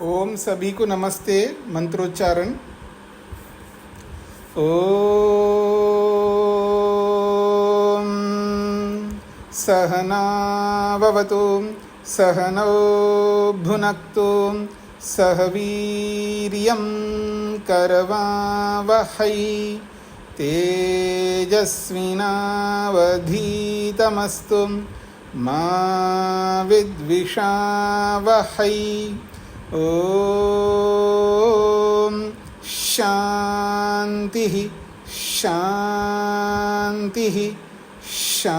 ओम सभी को नमस्ते। मंत्रोच्चारण। ओम सहना भवतु सहनौ भुनक्तु सह वीर्यं करवावहै तेजस्विनावधीतमस्तु मा विद्विषावहै। ओम शांति शांति शांति।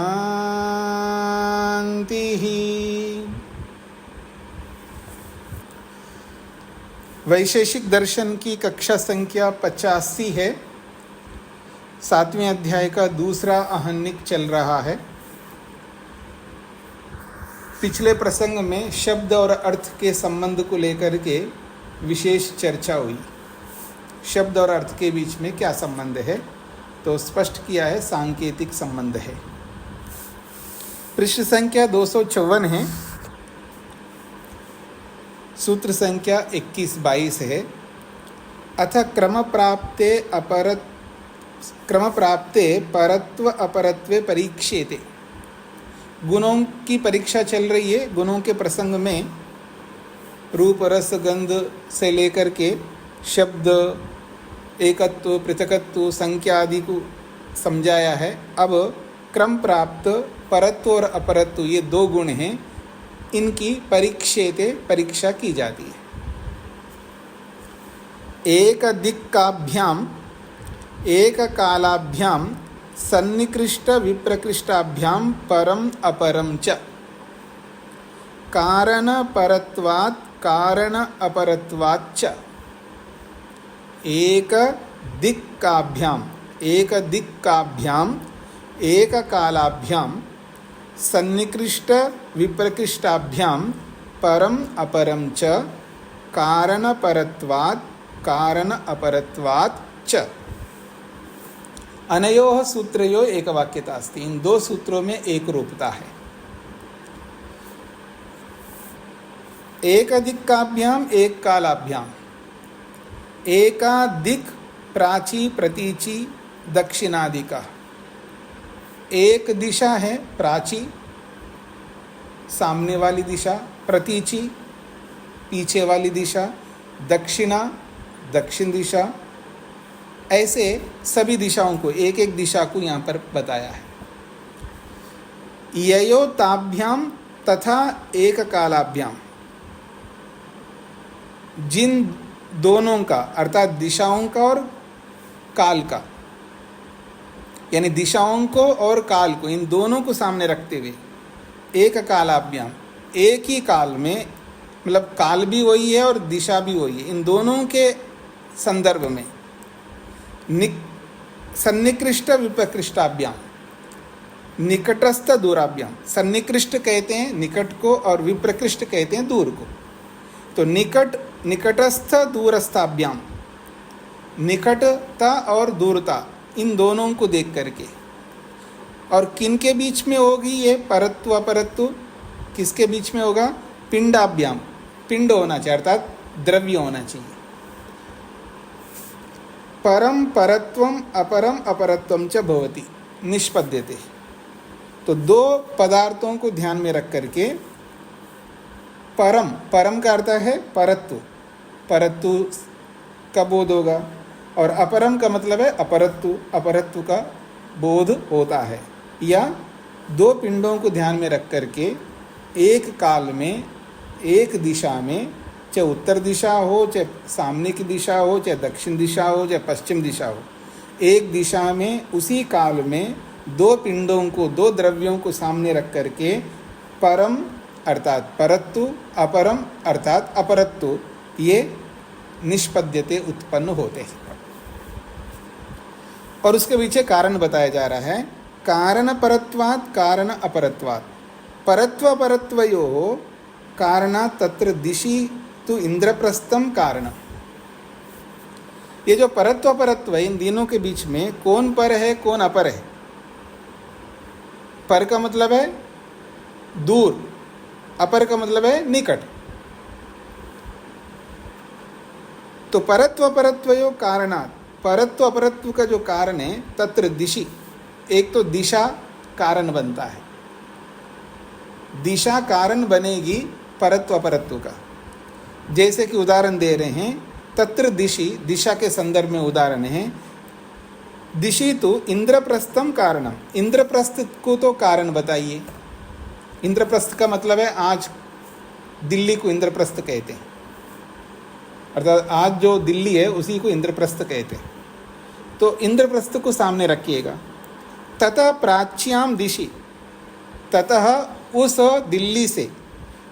वैशेषिक दर्शन की कक्षा संख्या 85 है। 7वें अध्याय का दूसरा आहनिक चल रहा है। पिछले प्रसंग में शब्द और अर्थ के संबंध को लेकर के विशेष चर्चा हुई। शब्द और अर्थ के बीच में क्या संबंध है, तो स्पष्ट किया है सांकेतिक संबंध है। पृष्ठ संख्या 254 है। सूत्र संख्या 21-22 है। अथ क्रम प्राप्ते परत्व अपरत्वे परीक्षेते। गुणों की परीक्षा चल रही है। गुणों के प्रसंग में रूप रस गंध से लेकर के शब्द, एकत्व, पृथकत्व, संख्या आदि को समझाया है। अब क्रम प्राप्त परत्व और अपरत्व, ये दो गुण हैं, इनकी परीक्षेते परीक्षा की जाती है। एक दिक्काभ्याम एक कालाभ्याम सन्निकृष्ट विप्रकृष्टाभ्याम परम अपरम च। कारण परत्वात् कारण अपरत्वात् च। एक दिक्काभ्याम एक कालाभ्याम सन्निकृष्ट विप्रकृष्टाभ्याम परम अपरम च। कारण परत्वात् कारण अपरत्वात् च। अनयोः सूत्रयोः एकवाक्यता अस्ति। इन दो सूत्रों में एक रूपता है। एक दिक्काभ्याम एक कालाभ्याम। एका दिक् प्राची प्रतीची दक्षिणादि का। एक दिशा है प्राची, सामने वाली दिशा, प्रतीची पीछे वाली दिशा, दक्षिणा दक्षिण दिशा। ऐसे सभी दिशाओं को, एक एक दिशा को यहाँ पर बताया है। ययो ताभ्याम तथा एक कालाभ्याम। जिन दोनों का, अर्थात दिशाओं का और काल का, यानी दिशाओं को और काल को, इन दोनों को सामने रखते हुए एक कालाभ्याम, एक ही काल में, मतलब काल भी वही है और दिशा भी वही है, इन दोनों के संदर्भ में सन्निकृष्ट विप्रकृष्टाभ्याम निकटस्थ दूराभ्याम। सन्निकृष्ट कहते हैं निकट को और विप्रकृष्ट कहते हैं दूर को। तो निकटस्थ दूरस्थाभ्याम, निकटता और दूरता, इन दोनों को देख करके। और किन के बीच में होगी ये परत्व अपरत्व? किसके बीच में होगा? पिंडाभ्याम। पिंड होना चाहिए, अर्थात द्रव्य होना चाहिए। परम परत्वम अपरम अपरत्वम च भवति निष्पद्यते। तो दो पदार्थों को ध्यान में रख करके परम का अर्थ है परत्व, परत्व का बोध होगा, और अपरम का मतलब है अपरत्व का बोध होता है। या दो पिंडों को ध्यान में रख करके एक काल में, एक दिशा में, चाहे उत्तर दिशा हो, चाहे सामने की दिशा हो, चाहे दक्षिण दिशा हो, चाहे पश्चिम दिशा हो, एक दिशा में उसी काल में दो पिंडों को, दो द्रव्यों को सामने रख करके परम अर्थात परत्व, अपरम अर्थात अपरत्व, ये निष्पद्यते उत्पन्न होते हैं। और उसके पीछे कारण बताया जा रहा है। कारण परत्वात् कारण अपरत्वात्। परत्व परत्वयोः कारणात् तत्र दिशि तो इंद्रप्रस्थम कारण। ये जो परत्व परत्व है, इन तीनों के बीच में कौन पर है कौन अपर है? पर का मतलब है दूर, अपर का मतलब है निकट। तो परत्व अपरत्वयो कारणात्, परत्व अपरत्व का जो कारण है, तत्र दिशि, एक तो दिशा कारण बनता है, दिशा कारण बनेगी परत्व अपरत्व का। जैसे कि उदाहरण दे रहे हैं, तत्र दिशि, दिशा के संदर्भ में उदाहरण है, दिशि तो इंद्रप्रस्थम कारणम, इंद्रप्रस्थ को तो कारण बताइए। इंद्रप्रस्थ का मतलब है आज दिल्ली को इंद्रप्रस्थ कहते हैं, अर्थात आज जो दिल्ली है उसी को इंद्रप्रस्थ कहते हैं। तो इंद्रप्रस्थ को सामने रखिएगा। ततः प्राच्याम दिशि, ततः उस दिल्ली से,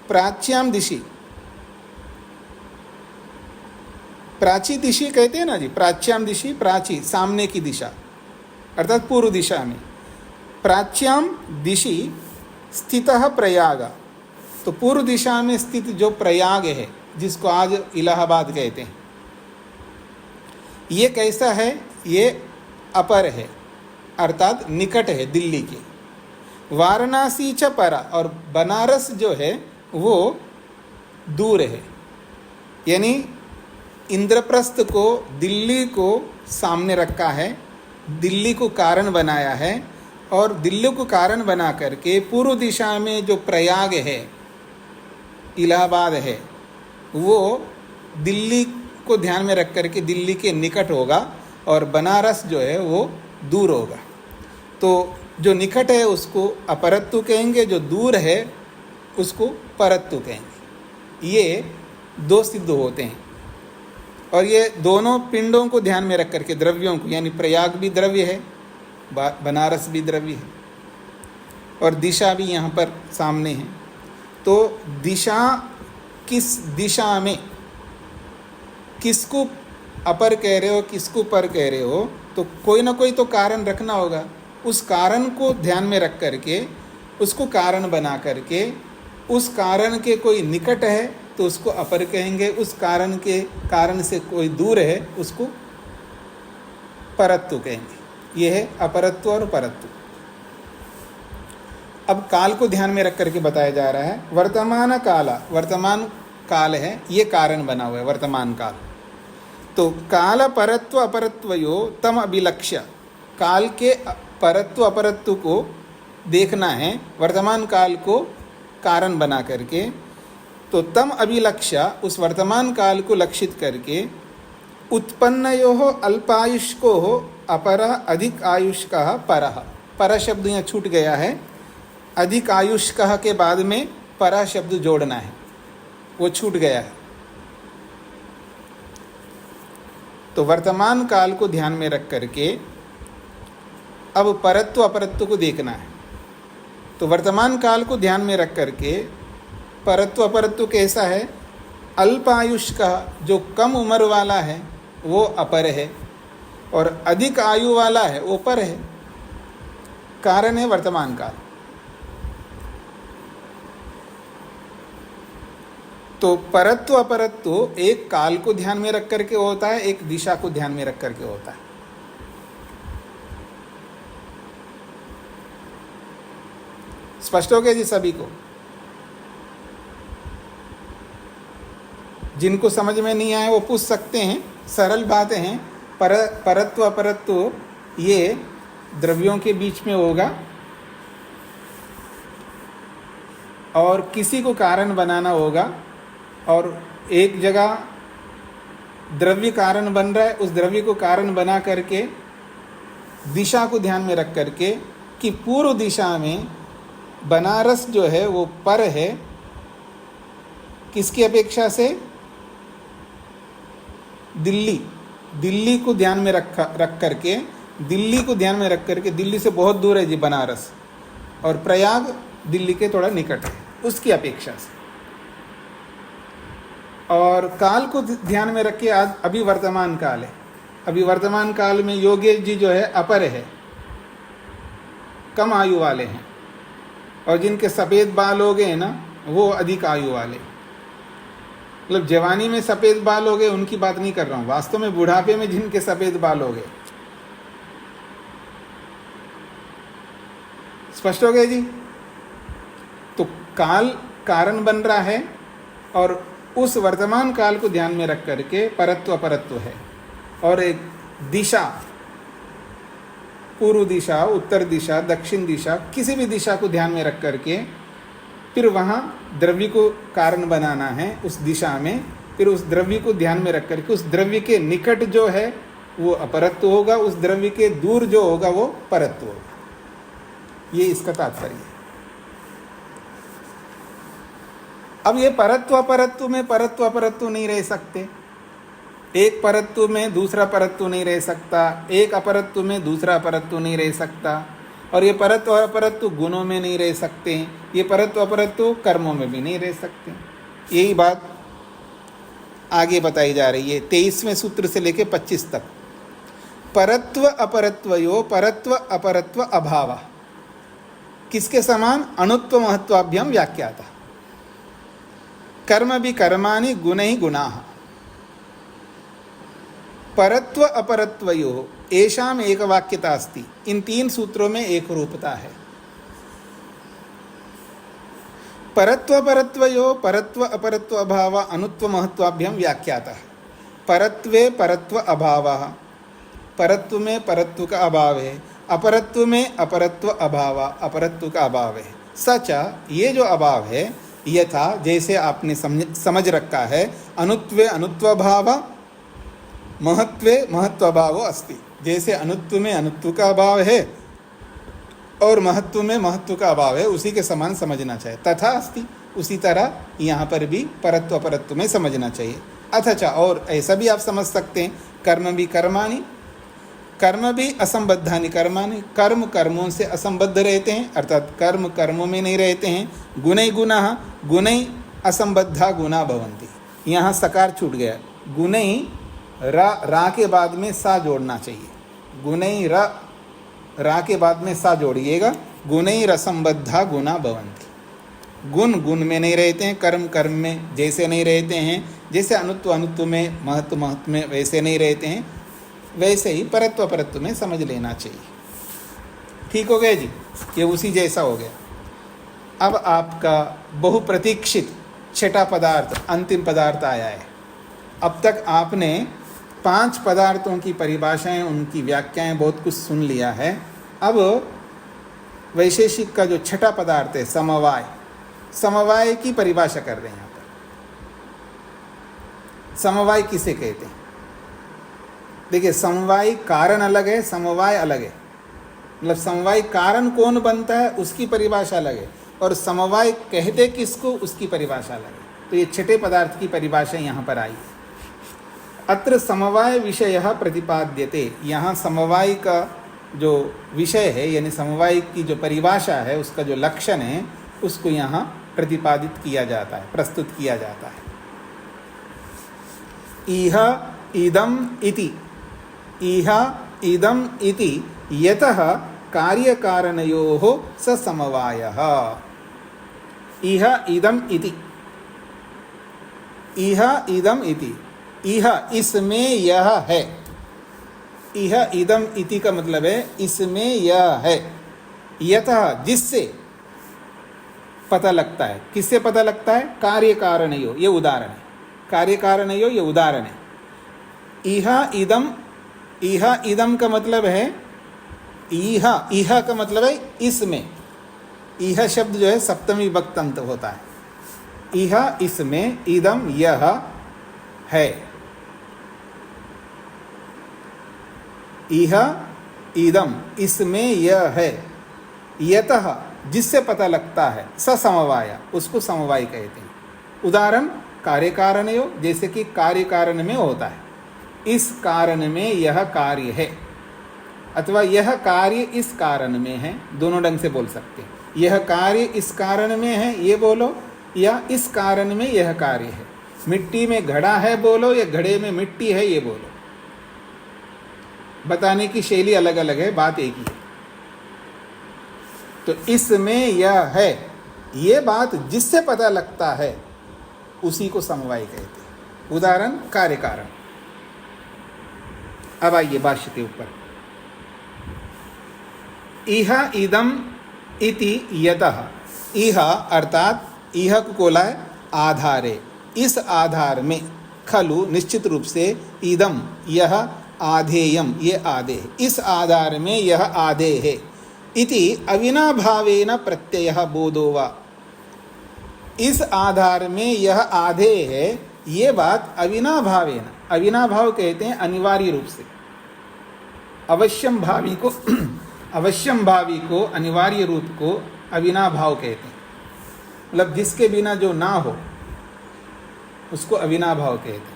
प्राच्याम दिशि, प्राची दिशि कहते हैं ना जी, प्राच्याम दिशि, प्राची सामने की दिशा अर्थात पूर्व दिशा में, प्राच्याम दिशि स्थितः प्रयाग, तो पूर्व दिशा में स्थित जो प्रयाग है, जिसको आज इलाहाबाद कहते हैं, ये कैसा है? ये अपर है अर्थात निकट है दिल्ली के। वाराणसी च परा, और बनारस जो है वो दूर है। यानी इंद्रप्रस्थ को, दिल्ली को सामने रखा है, दिल्ली को कारण बनाया है, और दिल्ली को कारण बना करके पूर्व दिशा में जो प्रयाग है, इलाहाबाद है, वो दिल्ली को ध्यान में रख करके दिल्ली के निकट होगा, और बनारस जो है वो दूर होगा। तो जो निकट है उसको अपरत्तु कहेंगे, जो दूर है उसको परत्तु कहेंगे। ये दो सिद्ध होते हैं, और ये दोनों पिंडों को ध्यान में रख करके, द्रव्यों को, यानी प्रयाग भी द्रव्य है, बनारस भी द्रव्य है, और दिशा भी यहाँ पर सामने है। तो दिशा, किस दिशा में, किसको अपर कह रहे हो, किसको पर कह रहे हो, तो कोई ना कोई तो कारण रखना होगा। उस कारण को ध्यान में रख करके, उसको कारण बना करके, उस कारण के कोई निकट है तो उसको अपर कहेंगे, उस कारण के, कारण से कोई दूर है उसको परत्तु कहेंगे। यह है अपरत्व और परत्व। अब काल को ध्यान में रख करके बताया जा रहा है। वर्तमान काला, वर्तमान काल है, ये कारण बना हुआ है वर्तमान काल। तो काल परत्व अपरत्वयो तम अभिलक्ष्य, काल के परत्व अपरत्व को देखना है, वर्तमान काल को कारण बना करके। तो तम अभिलक्ष्य, उस वर्तमान काल को लक्षित करके, उत्पन्नयोः अल्पायुष्कोः अपरः अधिक आयुष्कः परः, पर शब्द यहाँ छूट गया है, अधिक आयुष्कः के बाद में परः शब्द जोड़ना है, वो छूट गया है। तो वर्तमान काल को ध्यान में रख करके अब परत्व अपरत्व को देखना है। तो वर्तमान काल को ध्यान में रख करके परत्व अपरत्व कैसा है? अल्पायुष का, जो कम उम्र वाला है वो अपर है, और अधिक आयु वाला है वो पर है। कारण है वर्तमान काल। तो परत्व अपरत्व एक काल को ध्यान में रख करके होता है, एक दिशा को ध्यान में रख करके होता है। स्पष्ट हो गया जी सभी को? जिनको समझ में नहीं आए वो पूछ सकते हैं, सरल बातें हैं। परत्व अपरत्व ये द्रव्यों के बीच में होगा, और किसी को कारण बनाना होगा, और एक जगह द्रव्य कारण बन रहा है, उस द्रव्य को कारण बना करके दिशा को ध्यान में रख करके कि पूर्व दिशा में बनारस जो है वो पर है, किसकी अपेक्षा से? दिल्ली को ध्यान में रख करके, दिल्ली को ध्यान में रख करके, दिल्ली से बहुत दूर है जी बनारस, और प्रयाग दिल्ली के थोड़ा निकट है उसकी अपेक्षा से। और काल को ध्यान में रख के आज अभी वर्तमान काल है, अभी वर्तमान काल में योगेश जी जो है अपर है, कम आयु वाले हैं, और जिनके सफ़ेद बाल हो गए ना वो अधिक आयु वाले। मतलब जवानी में सफ़ेद बाल हो गए उनकी बात नहीं कर रहा हूँ, वास्तव में बुढ़ापे में जिनके सफ़ेद बाल हो गए। स्पष्ट हो गया जी? तो काल कारण बन रहा है, और उस वर्तमान काल को ध्यान में रख करके परत्व अपरत्व है। और एक दिशा, पूर्व दिशा, उत्तर दिशा, दक्षिण दिशा, किसी भी दिशा को ध्यान में रख करके फिर वहाँ द्रव्य को कारण बनाना है उस दिशा में। फिर उस द्रव्य को ध्यान में रख करके उस द्रव्य के निकट जो है वो अपरत्व होगा, उस द्रव्य के दूर जो होगा वो परत्व होगा। ये इसका तात्पर्य है। अब ये परत्व अपरत्व में परत्व अपरत्व नहीं रह सकते, एक परत्व में दूसरा परत्व नहीं रह सकता, एक अपरत्व में दूसरा अपरत्व नहीं रह सकता, और ये परत्व और अपरत्व गुणों में नहीं रह सकते, ये परत्व अपरत्व कर्मों में भी नहीं रह सकते। यही बात आगे बताई जा रही है 23वें सूत्र से लेकर 25 तक। परत्व अपरत्वयो परत्व अपरत्व अभाव किसके समान? अणुत्व महत्वाभ्याम व्याख्याता। कर्म भी कर्माणि गुण ही गुणाः। परत्व अपरत्वयो एषाम एक वाक्यता अस्ति। इन 3 सूत्रों में एक रूपता है। परत्व परत्वयो परत्व अपरत्व अभाव अणुत्व महत्वाभ्याम व्याख्यातः। परत्वे परत्व अभावः, परत्व में परत्व का अभाव है, अपरत्व में अपरत्व अभाव, अपरत्व का अभाव है। सच ये जो अभाव है यथा जैसे आपने समझ रखा है, अनुत्वे अनुत्वभाव महत्वे महत्वभाव अस्ति। जैसे अनुत्व में अनुत्व का अभाव है और महत्व में महत्व का अभाव है, उसी के समान समझना चाहिए। तथा अस्ति, उसी तरह यहाँ पर भी परत्व अपरत्व में समझना चाहिए। अथचा, और ऐसा भी आप समझ सकते हैं, कर्म भी कर्माणि, कर्म भी असंबद्धानि कर्माणि, कर्म कर्मों से असंबद्ध रहते हैं, अर्थात कर्म कर्मों में नहीं रहते हैं। गुणै गुणाः गुणै असंबद्धा गुणा भवन्ति। यहाँ सकार छूट गया, गुणै रा के बाद में सा जोड़ना चाहिए। गुणै रा के बाद में सा जोड़िएगा। गुणै रसंबद्धा गुणा भवन्ति। गुण गुण में नहीं रहते हैं, कर्म कर्म में जैसे नहीं रहते हैं, जैसे अनुत्व अनुत्व में, महत्व महत्व में वैसे नहीं रहते हैं, वैसे ही परत्व अपरत्व में समझ लेना चाहिए। ठीक हो गया जी, ये उसी जैसा हो गया। अब आपका बहुप्रतीक्षित छठा पदार्थ, अंतिम पदार्थ आया है। अब तक आपने 5 पदार्थों की परिभाषाएं, उनकी व्याख्याएं बहुत कुछ सुन लिया है। अब वैशेषिक का जो छठा पदार्थ है समवाय, समवाय की परिभाषा कर रहे हैं यहाँ पर। समवाय किसे कहते हैं? देखिए, समवाय कारण अलग है, समवाय अलग है। मतलब समवाय कारण कौन बनता है उसकी परिभाषा अलग है, और समवाय कहते किसको उसकी परिभाषा अलग है। तो ये छठे पदार्थ की परिभाषा यहाँ पर आई है। अत्र समवाय विषयः प्रतिपाद्यते। यहाँ समवाय का जो विषय है, यानी समवाय की जो परिभाषा है, उसका जो लक्षण है, उसको यहाँ प्रतिपादित किया जाता है, प्रस्तुत किया जाता है। इह इदम इति, इह इदम इति यतः कार्यकारणयोः स समवायः। इह इदम इति, इह इदम इति, इह इसमें यह है। इह इदम इति का मतलब है इसमें यह है। यतः जिससे पता लगता है, किससे पता लगता है? कार्य कारणयो, ये उदाहरण है। कार्य कारणयो ये उदाहरण है। इह इदम, इह इदम का मतलब है इह, इह का मतलब है इसमें। इह शब्द जो है सप्तमी विभक्त अंत होता है। इह इसमें, इदम यह है। इह इदम इसमें यह है। यतः जिससे पता लगता है, स समवाय, उसको समवाय कहते हैं। उदाहरण कार्य कारणयो, जैसे कि कार्य कारण में होता है, इस कारण में यह कार्य है, अथवा यह कार्य इस कारण में है। दोनों ढंग से बोल सकते हैं। यह कार्य इस कारण में है ये बोलो, या इस कारण में यह कार्य है। मिट्टी में घड़ा है बोलो, या घड़े में मिट्टी है ये बोलो। बताने की शैली अलग अलग है, बात एक ही है। तो इसमें यह है, ये बात जिससे पता लगता है उसी को समवाय कहते हैं। उदाहरण कार्य कारण। अब आइए भाष्य के ऊपर। इह इदम इति यतः, इह अर्थात इह को खोला है आधारे, इस आधार में, खलु निश्चित रूप से, इदम यह, आधेयम ये आधे, इस आधार में यह आधे है, इति अविनाभावेन प्रत्ययः बोधो वा, इस आधार में यह आधे है, ये बात अविनाभावेन, अविनाभाव कहते हैं अनिवार्य रूप से, अवश्यम भावी को अवश्यम भावी को, अनिवार्य रूप को अविनाभाव कहते हैं, मतलब जिसके बिना जो ना हो उसको अविनाभाव कहते हैं।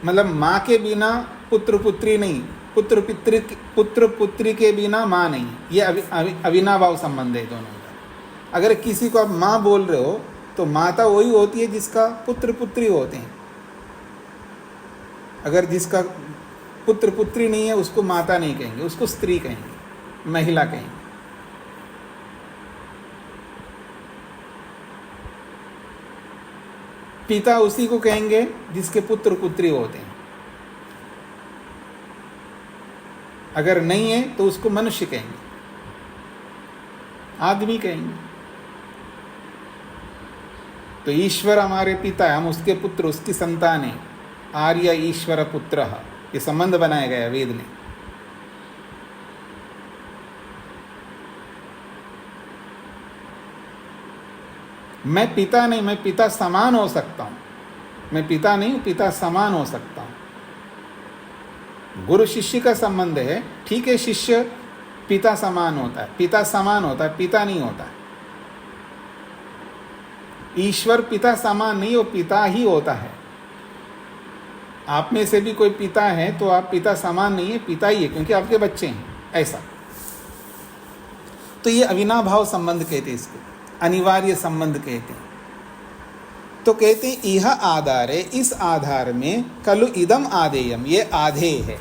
मतलब माँ के बिना पुत्र पुत्री नहीं, पुत्र पुत्री के बिना माँ नहीं, ये अविनाभाव संबंध है दोनों का। अगर किसी को आप माँ बोल रहे हो तो माता वही होती है जिसका पुत्र पुत्री होते हैं। अगर जिसका पुत्र पुत्री नहीं है उसको माता नहीं कहेंगे, उसको स्त्री कहेंगे, महिला कहेंगे। पिता उसी को कहेंगे जिसके पुत्र पुत्री होते हैं। अगर नहीं है तो उसको मनुष्य कहेंगे, आदमी कहेंगे। तो ईश्वर हमारे पिता है, हम उसके पुत्र, उसकी संतान है। आर्य ईश्वर पुत्र, ये संबंध बनाया गया वेद ने। मैं पिता नहीं, मैं पिता समान हो सकता हूं। मैं पिता नहीं, पिता समान हो सकता हूं। गुरु शिष्य का संबंध है, ठीक है, शिष्य पिता समान होता है, पिता समान होता है, पिता नहीं होता है। ईश्वर पिता समान नहीं, वो पिता ही होता है। आप में से भी कोई पिता है तो आप पिता समान नहीं है, पिता ही है, क्योंकि आपके बच्चे हैं, ऐसा। तो ये अविनाभाव संबंध कहते हैं इसको, अनिवार्य संबंध कहते हैं। तो कहते हैं यह आधार है, इस आधार में खलु इदम आधेयम, ये आधे है,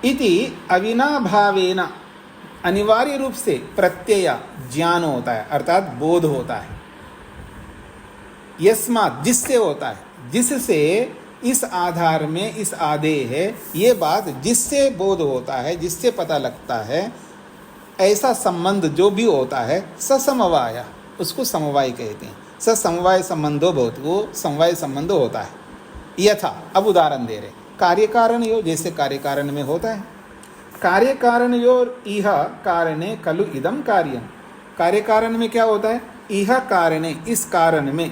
इति अविनाभावेन, अनिवार्य रूप से प्रत्यय ज्ञान होता है, अर्थात बोध होता है। यस्मात्, जिससे होता है, जिससे, इस आधार में इस आधे है, ये बात जिससे बोध होता है, जिससे पता लगता है, ऐसा संबंध जो भी होता है, ससमवाय, उसको समवाय कहते हैं। ससमवाय संबंधो भवति, वो समवाय संबंध होता है। यथा, अब उदाहरण दे रहे, कार्य कारण यो, जैसे कार्य कारण में होता है। कार्य कारण यो इह कारणे खलु इदम कार्यम, कार्य कारण में क्या होता है? इह कारणे, इस कारण में,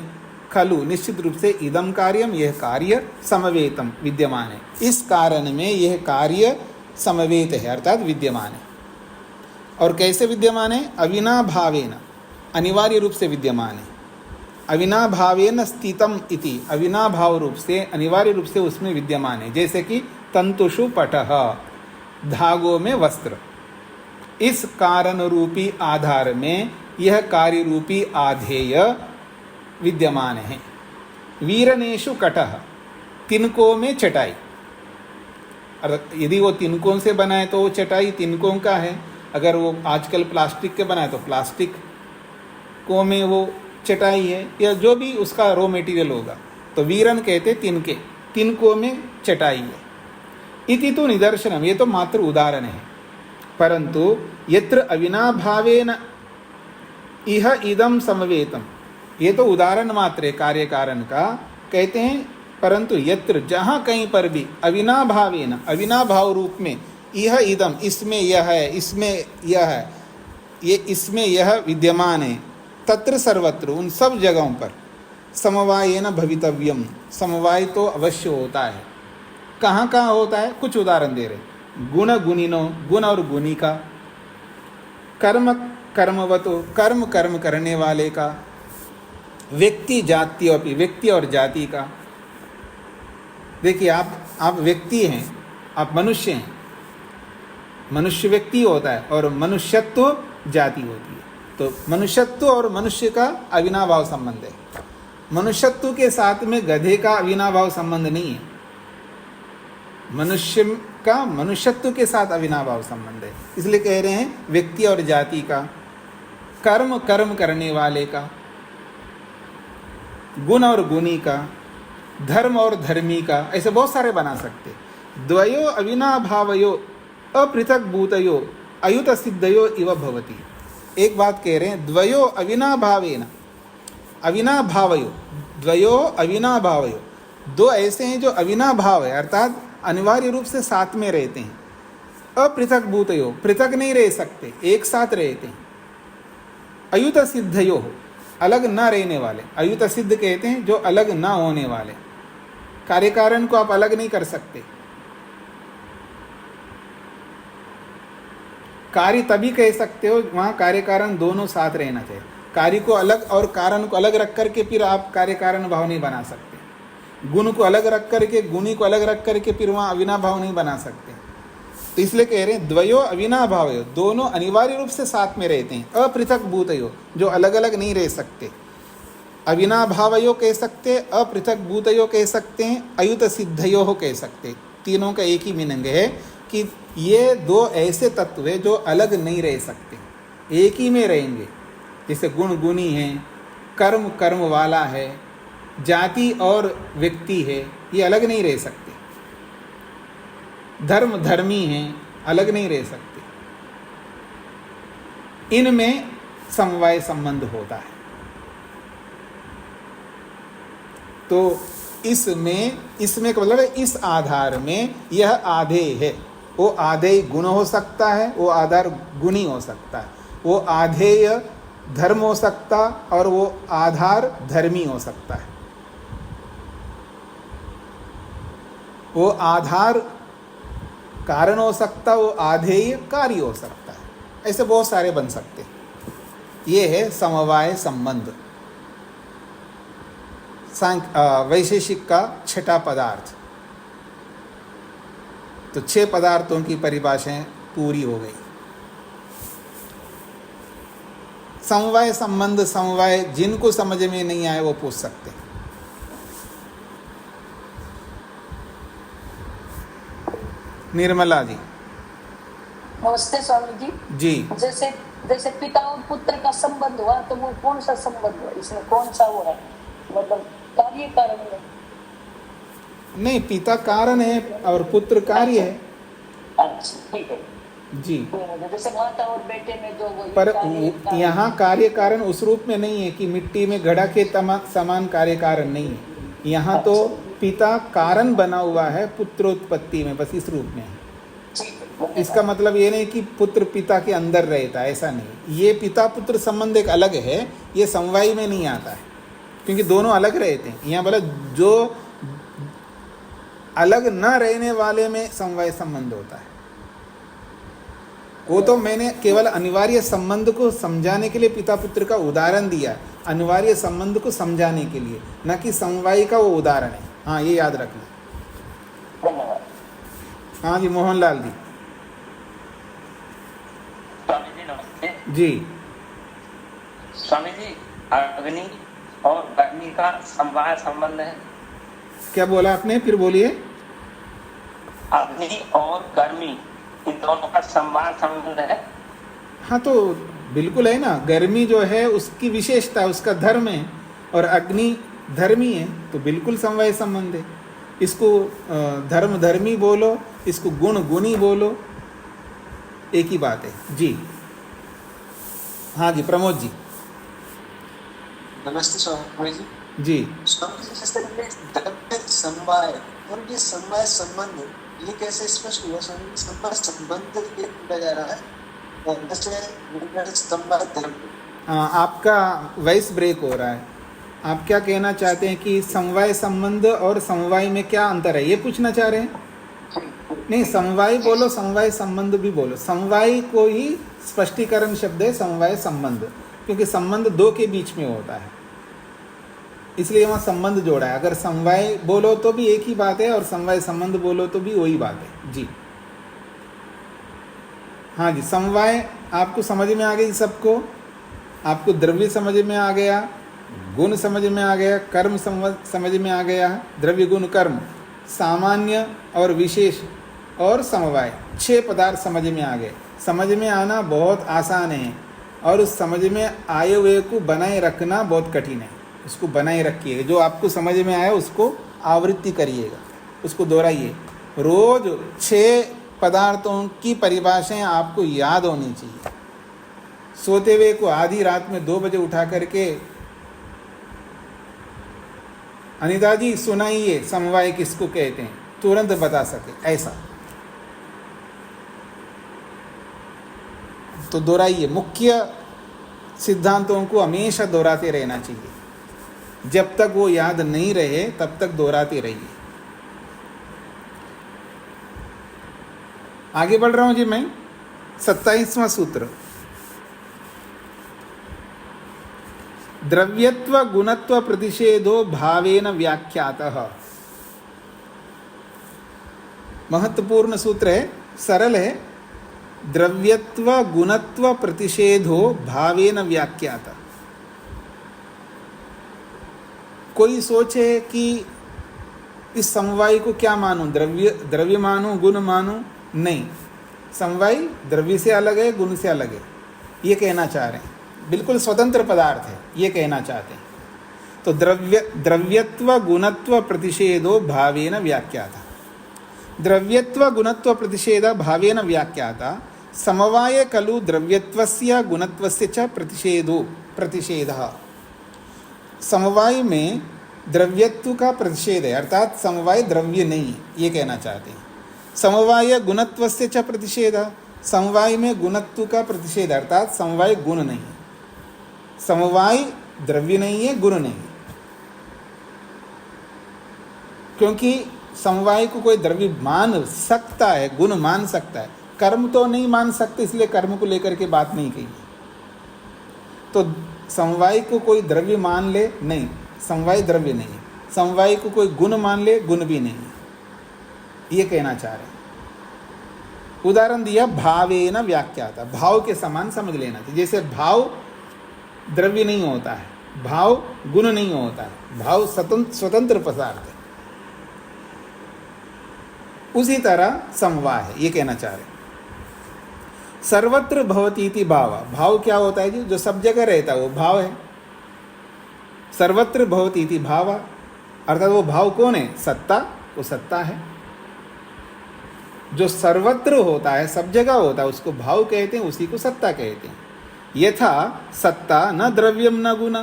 खलु निश्चित रूप से, इदम कार्यम, यह कार्य, समवेतम विद्यमान है, इस कारण में यह कार्य समवेत है, अर्थात विद्यमान है। और कैसे विद्यमान है? अविनाभावेन, अनिवार्य रूप से विद्यमान है। अविनाभावेन स्थितम इति, अविनाभाव रूप से, अनिवार्य रूप से उसमें विद्यमान है। जैसे कि तंतुषु पटः, धागों में वस्त्र, इस कारण रूपी आधार में यह कार्य रूपी आधेय विद्यमान है। वीरनेषु कटः, तिनकों में चटाई, यदि वो तिनकों से बनाए तो वो चटाई तिनकों का है। अगर वो आजकल प्लास्टिक के बनाए तो प्लास्टिक को में वो चटाई है, या जो भी उसका रॉ मटेरियल होगा। तो वीरन कहते तिनके, तिनकों में चटाई है। इति तो निदर्शनम, ये तो मात्र उदाहरण है। परंतु यत्र अविनाभावेन इह इदम समवेतम, ये तो उदाहरण मात्र है कार्य कारण का, कहते हैं। परंतु यत्र, जहाँ कहीं पर भी, अविनाभावेन, अविनाभाव रूप में, यह इदम, इसमें यह है, इसमें यह है, ये इसमें यह विद्यमान है, तत्र सर्वत्र, उन सब जगहों पर, समवायेन भवितव्यम, समवाय तो अवश्य होता है। कहाँ कहाँ होता है? कुछ उदाहरण दे रहे। गुण गुणिनो, गुण और गुणी का, कर्म कर्मवतो, कर्म कर्म करने वाले का, व्यक्ति जाति, व्यक्ति और जाति का। देखिए, आप व्यक्ति हैं, आप मनुष्य हैं, मनुष्य व्यक्ति होता है और मनुष्यत्व जाति होती है। तो मनुष्यत्व और मनुष्य का अविनाभाव संबंध है। मनुष्यत्व के साथ में गधे का अविनाभाव संबंध नहीं है। मनुष्य का मनुष्यत्व के साथ अविनाभाव संबंध है। इसलिए कह रहे हैं व्यक्ति और जाति का, कर्म कर्म करने वाले का, गुण और गुणी का, धर्म और धर्मी का, ऐसे बहुत सारे बना सकते। द्वयो अविनाभावयो अपृथक भूतयो अयुत सिद्धयो इव भवति। एक बात कह रहे हैं, द्वयो अविनाभावेन, अविनाभावयो, द्वयो अविनाभावयो, दो ऐसे हैं जो अविनाभाव है, अर्थात अनिवार्य रूप से साथ में रहते हैं। अपृथक भूतयो, पृथक नहीं रह सकते, एक साथ रहते हैं। अयुत सिद्धयो, अलग न रहने वाले, अयुत सिद्ध कहते हैं जो अलग न होने वाले। कार्य कारण को आप अलग नहीं कर सकते। कार्य तभी कह सकते हो वहां कार्य कारण दोनों साथ रहना चाहिए। कार्य को अलग और कारण को अलग रख करके फिर आप कार्य कारण भाव नहीं बना सकते। गुण को अलग रख करके, गुणी को अलग रख करके फिर वहां अविनाभाव नहीं बना सकते। तो इसलिए कह रहे हैं द्वयो अविनाभावयो, दोनों अनिवार्य रूप से साथ में रहते हैं। अपृथक भूतयो, जो अलग अलग नहीं रह सकते। अविनाभावयो कह सकते, अपृथक भूतयो कह सकते हैं, अयुत सिद्धयो कह सकते। तीनों का एक ही मीनिंग है कि ये दो ऐसे तत्व है जो अलग नहीं रह सकते, एक ही में रहेंगे। जैसे गुण गुणी है, कर्म कर्म वाला है, जाति और व्यक्ति है, ये अलग नहीं रह सकते। धर्म धर्मी हैं, अलग नहीं रह सकते। इनमें समवाय संबंध होता है। तो इसमें का मतलब है इस आधार में यह आधेय है। वो आधेय गुण हो सकता है, वो आधार गुणी हो सकता है, वो आधेय धर्म हो सकता और वो आधार धर्मी हो सकता है, वो आधार कारण हो सकता, वो आधेय कार्य हो सकता है। ऐसे बहुत सारे बन सकते हैं। ये है समवाय संबंध, वैशेषिक का छठा पदार्थ। तो 6 पदार्थों की परिभाषाएं पूरी हो गई। समवाय संबंध, समवाय जिनको समझ में नहीं आए वो पूछ सकते हैं। निर्मला जी। नमस्ते स्वामी जी। जी। जैसे जैसे पिता और पुत्र का संबंध हुआ, तो वो कौन सा संबंध हुआ, इसमें कौन सा हुआ है, मतलब कार्य कारण में? नहीं, पिता कारण है और पुत्र कार्य है। अच्छा, ठीक है जी। जैसे माता और बेटे में जो वो पर यहाँ कार्य कारण उस रूप में नहीं है कि मिट्टी में घड़ा के समान कार्य कारण नहीं है। यहाँ तो पिता कारण बना हुआ है पुत्रोत्पत्ति में, बस इस रूप में है। इसका मतलब ये नहीं कि पुत्र पिता के अंदर रहता है, ऐसा नहीं। ये पिता पुत्र संबंध एक अलग है, ये समवाय में नहीं आता है, क्योंकि दोनों अलग रहते हैं। यहाँ बोला जो अलग न रहने वाले में समवाय संबंध होता है। वो तो मैंने केवल अनिवार्य संबंध को समझाने के लिए पिता पुत्र का उदाहरण दिया, अनिवार्य संबंध को समझाने के लिए, न कि समवाय का वो उदाहरण है। हाँ, ये याद रखना। हाँ जी, मोहनलाल जी। स्वामी जी नमस्ते जी। स्वामी जी, अग्नि और गर्मी का समवाय संबंध है। क्या बोला आपने, फिर बोलिए। अग्नि और गर्मी, इन दोनों का समवाय संबंध है। हाँ, तो बिल्कुल है ना। गर्मी जो है उसकी विशेषता, उसका धर्म है, और अग्नि धर्मी है, तो बिल्कुल समवाय संबंध है। इसको धर्म धर्मी बोलो, इसको गुण गुणी बोलो, एक ही बात है। जी हाँ जी, प्रमोद जी। नमस्ते स्वामी जी। जी। स्वामी जी, जैसे द्रव्य समवाय और ये समवाय संबंध, ये कैसे स्पष्ट हुआ स्वामी जी? समवाय संबंध ये बोला जा रहा है, और जैसे समवाय द्रव्य। आपका वॉइस ब्रेक हो रहा है। आप क्या कहना चाहते हैं कि समवाय संबंध और समवाय में क्या अंतर है, ये पूछना चाह रहे हैं? नहीं, समवाय बोलो, समवाय संबंध भी बोलो। समवाय को ही स्पष्टीकरण शब्द है समवाय संबंध, क्योंकि संबंध दो के बीच में होता है, इसलिए वहाँ संबंध जोड़ा है। अगर समवाय बोलो तो भी एक ही बात है, और समवाय संबंध बोलो तो भी वही बात है। जी हाँ जी, समवाय आपको समझ में आ गई सबको? आपको द्रव्य समझ में आ गया, गुण समझ में आ गया, कर्म समझ में आ गया। द्रव्य गुण कर्म, सामान्य और विशेष और समवाय, 6 पदार्थ समझ में आ गए। समझ में आना बहुत आसान है, और उस समझ में आए हुए को बनाए रखना बहुत कठिन है। उसको बनाए रखिएगा, जो आपको समझ में आया उसको आवृत्ति करिएगा, उसको दोहराइए। रोज 6 पदार्थों की परिभाषाएं आपको याद होनी चाहिए। सोते हुए को आधी रात में 2 बजे उठा करके अनिता जी सुनाइए समवाय किसको कहते हैं, तुरंत बता सके ऐसा। तो दोहराइए, मुख्य सिद्धांतों को हमेशा दोहराते रहना चाहिए, जब तक वो याद नहीं रहे तब तक दोहराते रहिए। आगे बढ़ रहा हूं जी मैं। 27वां सूत्र, द्रव्यत्व गुणत्व प्रतिषेधो भावेन व्याख्यातः। महत्वपूर्ण सूत्र है, सरल है। द्रव्यत्व गुणत्व प्रतिषेधो भावेन व्याख्यातः। कोई सोचे कि इस समवाय को क्या मानूं, द्रव्य मानूं, गुण मानूं? नहीं, समवाय द्रव्य से अलग है, गुण से अलग है, ये कहना चाह रहे हैं। बिल्कुल स्वतंत्र पदार्थ है, ये कहना चाहते हैं। तो द्रव्यत्व गुणत्व प्रतिषेधो भावेन व्याख्याता। द्रव्यत्व गुणत्व प्रतिषेध भावेन व्याख्याता। समवाय खलु द्रव्यत्वस्य गुणत्वस्य च प्रतिषेधः। समवाय में द्रव्यत्व का प्रतिषेध है, अर्थात समवाय द्रव्य नहीं है, ये कहना चाहते हैं। समवाय गुणत्वस्य च प्रतिषेधः। समवाय में गुणत्व का प्रतिषेध, अर्थात समवाय गुण नहीं है। समवाय द्रव्य नहीं है, गुण नहीं है, क्योंकि समवाय को कोई द्रव्य मान सकता है, गुण मान सकता है, कर्म तो नहीं मान सकते, इसलिए कर्म को लेकर के बात नहीं कही। तो समवाय को कोई द्रव्य मान ले, नहीं, समवाय द्रव्य नहीं है। समवाय को कोई गुण मान ले, गुण भी नहीं है, ये कहना चाह रहे हैं। उदाहरण दिया, भावेन व्याख्याता, भाव के समान समझ लेना चाहिए। जैसे भाव द्रव्य नहीं होता है, भाव गुण नहीं होता है, भाव स्वतंत्र पदार्थ है, उसी तरह समवाय है, ये कहना चाह रहे। सर्वत्र भवति इति भाव। भाव क्या होता है जी? जो सब जगह रहता है वो भाव है। सर्वत्र भवति इति भाव, अर्थात वो भाव कौन है? सत्ता, वो सत्ता है। जो सर्वत्र होता है, सब जगह होता है, उसको भाव कहते हैं, उसी को सत्ता कहते हैं। यथा सत्ता न द्रव्यम न गुण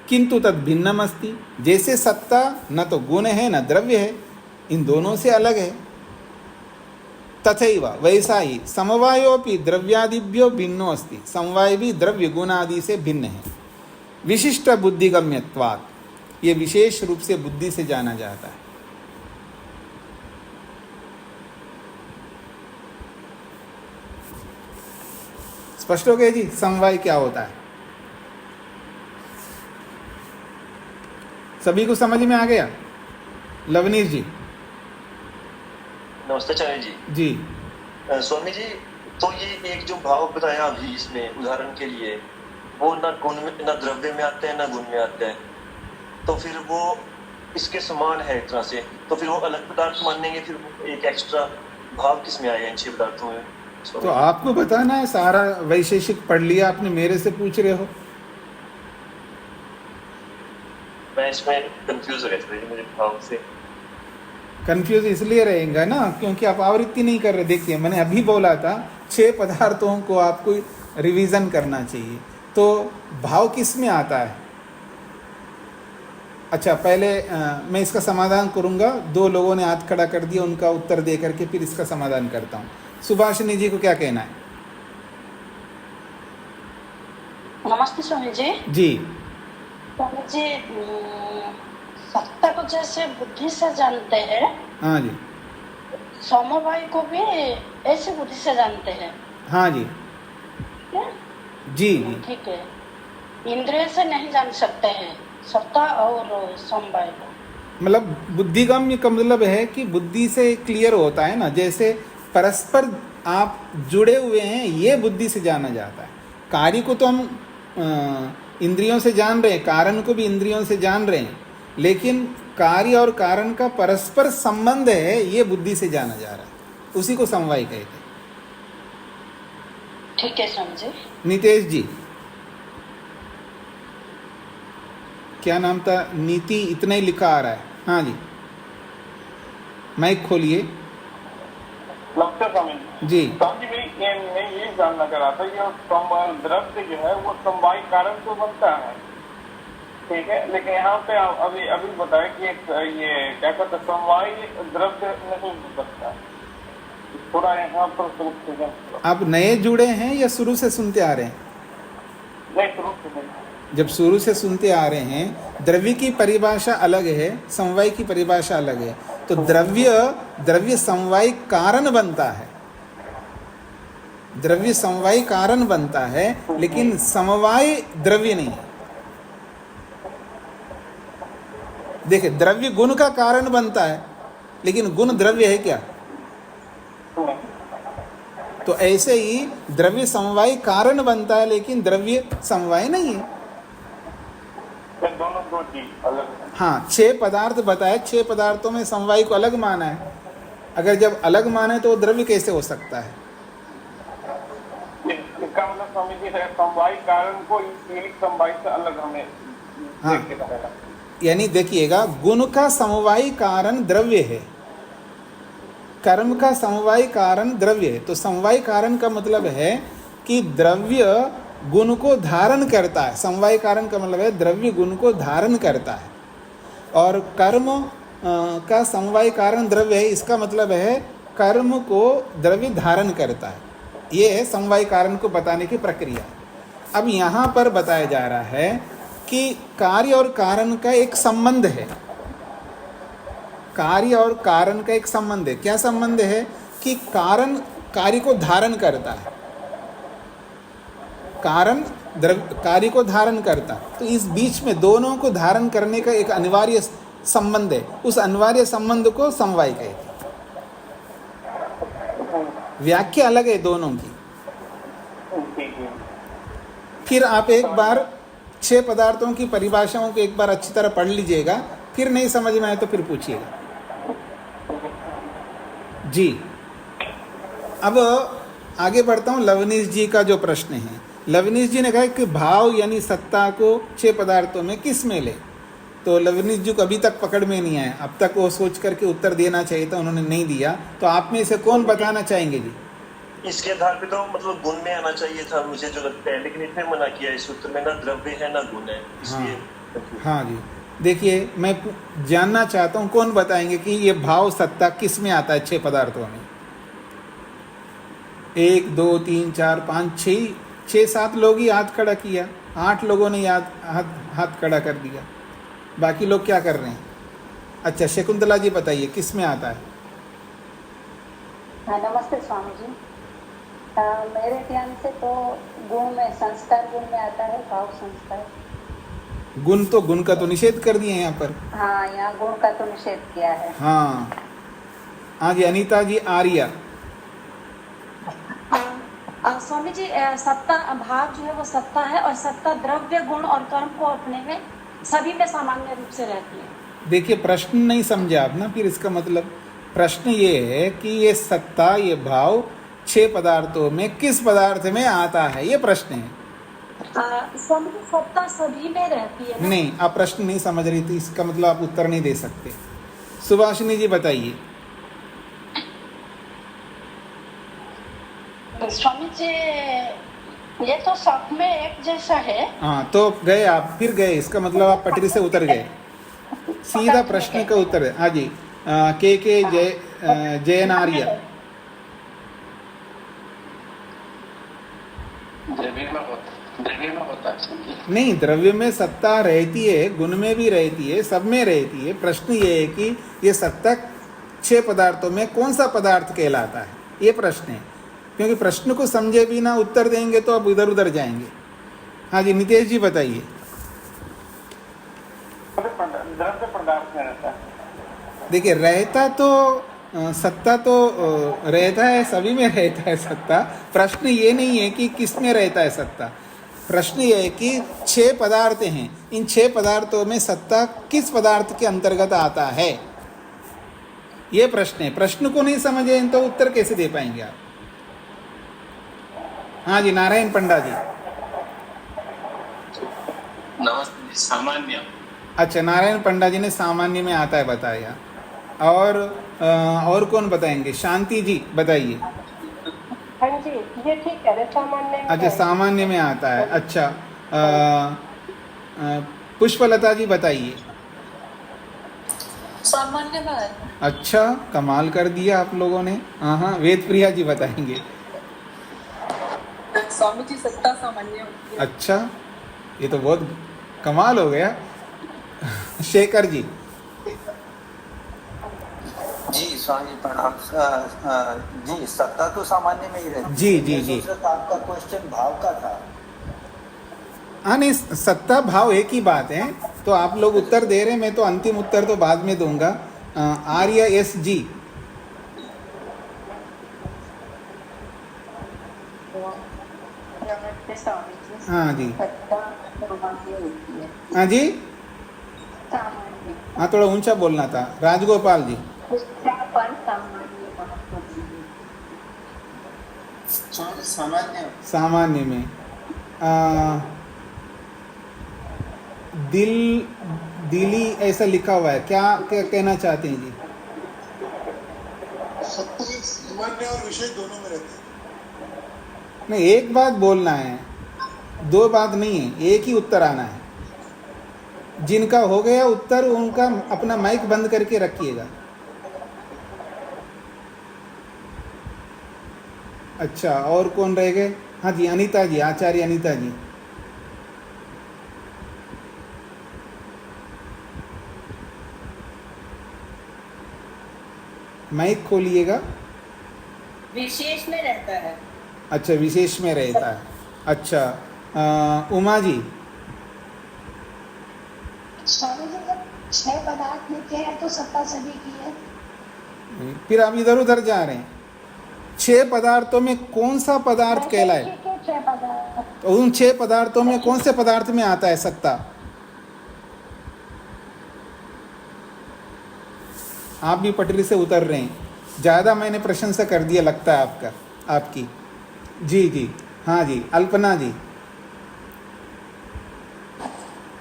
किंतु तद भिन्नम अस्ति। जैसे सत्ता न तो गुण है न द्रव्य है, इन दोनों से अलग है। तथैव, वैसा ही समवायोपि द्रव्यादिभ्यो भिन्नो अस्ति। समवाय भी द्रव्य गुण आदि से भिन्न है। विशिष्ट बुद्धिगम्यत्वात्, ये विशेष रूप से बुद्धि से जाना जाता है। स्पष्ट हो गया जी समवाय क्या होता है? सभी को समझ में आ गया? लवनीश जी। नमस्ते चार्य जी। जी स्वामी जी, तो ये एक जो भाव बताया अभी इसमें उदाहरण के लिए, वो न गुण में, न द्रव्य में आते हैं, न गुण में आते हैं, तो फिर वो इसके समान है एक तरह से, तो फिर वो अलग पदार्थ मानेंगे, फिर एक एक्स्ट्रा भाव किस में आएगा इन 6 पदार्थों में? तो आपको बताना है, सारा वैशेषिक पढ़ लिया आपने, मेरे से पूछ रहे हो? मैं इसमें कंफ्यूज हो गया था मेरे भाव से। कंफ्यूज इसलिए रहेगा ना क्योंकि आप आवृत्ति नहीं कर रहे। देखिए मैंने अभी बोला था 6 पदार्थों को आपको रिवीजन करना चाहिए। तो भाव किस में आता है? अच्छा, पहले मैं इसका समाधान करूंगा। 2 लोगों ने हाथ खड़ा कर दिया, उनका उत्तर दे करके फिर इसका समाधान करता हूँ। सुभाषिनी जी को क्या कहना है? नमस्ते स्वामी जी। जी स्वामी जी, सत्ता को जैसे बुद्धि से जानते हैं, हाँ जी, समवाय को भी ऐसे बुद्धि से जानते हैं। हाँ जी, जी जी, ठीक है। इंद्रिय से नहीं जान सकते हैं सत्ता और समवाय को। मतलब बुद्धिगम्य का मतलब है कि बुद्धि से क्लियर होता है ना। जैसे परस्पर आप जुड़े हुए हैं, ये बुद्धि से जाना जाता है। कार्य को तो हम इंद्रियों से जान रहे हैं, कारण को भी इंद्रियों से जान रहे हैं, लेकिन कार्य और कारण का परस्पर संबंध है, ये बुद्धि से जाना जा रहा है, उसी को समवाय कहते हैं। ठीक है समझे। नितेश जी, क्या नाम था? नीति, इतना ही लिखा आ रहा है। हाँ जी, माइक खोलिए। नमस्ते स्वामी जी। स्वामी जी मैं ये जानना चाह रहा था, ये द्रव्य जो है वो समवाय कारण तो बनता है, ठीक है, लेकिन यहाँ पे अभी अभी बताया कि ये क्या कहते हैं समवाय द्रव्य नहीं हो सकता, थोड़ा यहाँ पर आप नए जुड़े हैं या शुरू से सुनते आ रहे हैं? नहीं शुरू से जब शुरू से सुनते आ रहे हैं, द्रव्य की परिभाषा अलग है, समवाय की परिभाषा अलग है। तो द्रव्य समवाय कारण बनता है, द्रव्य समवाय कारण बनता है, लेकिन समवाय द्रव्य नहीं है। देखिए, द्रव्य गुण का कारण बनता है, लेकिन गुण द्रव्य है क्या? तो ऐसे ही द्रव्य समवाय कारण बनता है, लेकिन द्रव्य समवाय नहीं है। दोनों दो चीज अलग है। हाँ, 6 पदार्थ बताए, 6 पदार्थों में समवाय को अलग माना है। अगर जब अलग माने तो द्रव्य कैसे हो सकता है? इसका मतलब स्वामी जी है समवाय कारण को एक समवाय से अलग हमें हाँ, यानी देखिएगा, गुण का समवाय कारण द्रव्य है, कर्म का समवाय कारण द्रव्य है। तो समवाय कारण का मतलब है कि द्रव्य गुण को धारण करता है। समवाय कारण का मतलब है द्रव्य गुण को धारण करता है, और कर्म का समवाय कारण द्रव्य है, इसका मतलब है कर्म को द्रव्य धारण करता है। ये है समवाय कारण को बताने की प्रक्रिया। अब यहाँ पर बताया जा रहा है कि कार्य और कारण का एक संबंध है, कार्य और कारण का एक संबंध है। क्या संबंध है? कि कारण कार्य को धारण करता है, कारण कार्य को धारण करता, तो इस बीच में दोनों को धारण करने का एक अनिवार्य संबंध है। उस अनिवार्य संबंध को समवाय कहते हैं। व्याख्या अलग है दोनों की। फिर आप एक बार 6 पदार्थों की परिभाषाओं को एक बार अच्छी तरह पढ़ लीजिएगा, फिर नहीं समझ में आए तो फिर पूछिएगा जी। अब आगे बढ़ता हूँ। लवनीश जी का जो प्रश्न है, लवनीश जी ने कहा कि भाव यानी सत्ता को 6 पदार्थों में किस में ले। तो लवनीश जी को अभी तक पकड़ में नहीं आया, अब तक वो सोच करके उत्तर देना चाहिए था, उन्होंने नहीं दिया। तो आप में से कौन बताना चाहेंगे जी? इसके आधार पे तो मतलब गुण में आना चाहिए था, मुझे जो लगता है, लेकिन इसने मना किया। इस सूत्र में ना द्रव्य है ना गुण है, इसलिए हाँ जी। देखिए, मैं जानना चाहता हूँ कौन बताएंगे कि ये भाव सत्ता किस में आता है 6 पदार्थों में। 1 2 3 4 5 6 7 लोग ही हाथ खड़ा किया, 8 लोगों ने हाथ खड़ा कर दिया, बाकी लोग क्या कर रहे हैं? अच्छा, शकुंतला जी बताइए किस में आता है? हाँ, नमस्ते स्वामी जी। मेरे ध्यान से तो गुण में, संस्कार गुण में आता है, भाव संस्कार। गुण तो, गुण का तो निषेध कर दिए यहाँ पर। हाँ, यहाँ गुण का तो निषेध किया है। हाँ जी, अनीता जी, आर्या। स्वामी जी, सत्ता भाव जो है वो सत्ता है, और सत्ता द्रव्य गुण और कर्म को अपने में सभी में सामान्य रूप से रहती है। देखिए, प्रश्न नहीं समझे आप ना, फिर इसका मतलब प्रश्न ये है कि ये सत्ता, ये भाव 6 पदार्थों में किस पदार्थ में आता है, ये प्रश्न है। स्वामी जी, सत्ता सभी में रहती है ना? नहीं, आप प्रश्न नहीं समझ रही थी, इसका मतलब आप उत्तर नहीं दे सकते। सुभाषिनी जी बताइए। स्वामी जी, ये तो सब में एक जैसा है। हाँ, तो गए आप, फिर गए, इसका मतलब आप पटरी से उतर गए। सीधा प्रश्न का उत्तर है। हाँ जी, के जयन आर्य। द्रव्य में होता है। नहीं, द्रव्य में सत्ता रहती है, गुण में भी रहती है, सब में रहती है। प्रश्न ये है कि ये सत्ता 6 पदार्थों में कौन सा पदार्थ कहलाता है, ये प्रश्न है। क्योंकि प्रश्न को समझे बिना उत्तर देंगे तो अब इधर उधर जाएंगे। हाँ जी, नितेश जी बताइए। द्रव्य पदार्थ में रहता है। देखिए, रहता तो सत्ता तो रहता है, सभी में रहता है सत्ता। प्रश्न ये नहीं है कि किस में रहता है सत्ता, प्रश्न ये है कि 6 पदार्थ हैं, इन 6 पदार्थों में सत्ता किस पदार्थ के अंतर्गत आता है, ये प्रश्न है। प्रश्न को नहीं समझे तो उत्तर कैसे दे पाएंगे आप? हाँ जी, नारायण पंडा जी। नमस्ते। सामान्य। अच्छा, नारायण पंडा जी ने सामान्य में आता है बताया। और कौन बताएंगे? शांति जी बताइए। हाँ जी, ये ठीक कह रहे, सामान्य में अच्छा, है। सामान्य में आता है। अच्छा, पुष्पलता जी बताइए। सामान्य में है। अच्छा, कमाल कर दिया आप लोगों ने। हाँ, वेद प्रिया जी बताएंगे। स्वामी जी सत्ता सामान्य होती है। अच्छा, ये तो बहुत कमाल हो गया। शेखर जी। जी स्वामी प्रणाम। जी सत्ता तो सामान्य में ही रहती जी है। जी मैं जी। सोच रहा था आपका क्वेश्चन भाव का था। हाँ नहीं, सत्ता भाव एक ही बात है। तो आप लोग उत्तर दे रहे हैं, मैं तो अंतिम उत्तर तो बाद में दूंगा। आर्य एस जी। नमस्ते स्वामी जी। हाँ जी। सत्ता सामान्य होती है। हाँ जी, सामान्य हाँ थोड़ा ऊंचा बोलना था। राजगोपाल जी। पर सामान्य होती है। सामान्य सामान्य में दिली ऐसा लिखा हुआ है, क्या क्या कहना चाहते हैं जी? सत्ता सामान्य और विशेष दोनों में रहते हैं। नहीं, एक बात बोलना है, दो बात नहीं है, एक ही उत्तर आना है। जिनका हो गया उत्तर उनका अपना माइक बंद करके रखिएगा। अच्छा, और कौन रह गए? हाँ जी, अनीता जी, आचार्य अनीता जी। माइक खोलिएगा। विशेष में रहता है। अच्छा, विशेष में रहता है। अच्छा, उमा जी। स्वामी जी जब 6 पदार्थ लिखे हैं तो सत्ता सभी की है। फिर आप इधर उधर जा रहे हैं। 6 पदार्थों में कौन सा पदार्थ कहलाए? क्यों 6 पदार्थ? तो उन 6 पदार्थों में कौन से पदार्थ में आता है सत्ता? आप भी पटरी से उतर रहे हैं। ज़्यादा मैंने प्रशंसा कर दिया लगता है आपकी। जी जी, हाँ जी, अल्पना जी।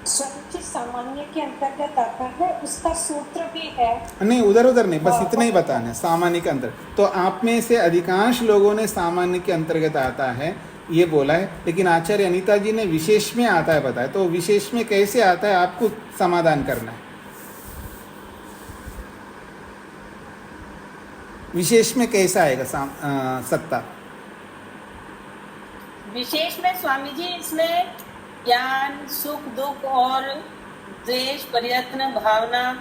स्वामी जी सामान्य के अंतर्गत आता है, उसका सूत्र भी है। नहीं, उधर उधर नहीं, बस इतना ही बताना है, सामान्य के अंतर। तो आप में से अधिकांश लोगों ने सामान्य के अंतर्गत आता है ये बोला है, लेकिन आचार्य अनीता जी ने विशेष में आता है बताया। तो विशेष में कैसे आता है आपको समाधान करना है। विशेष में कैसा आएगा सत्ता? विशेष में स्वामी जी इसमें ज्ञान, सुख, दुख और द्वेष, प्रयत्न, भावना,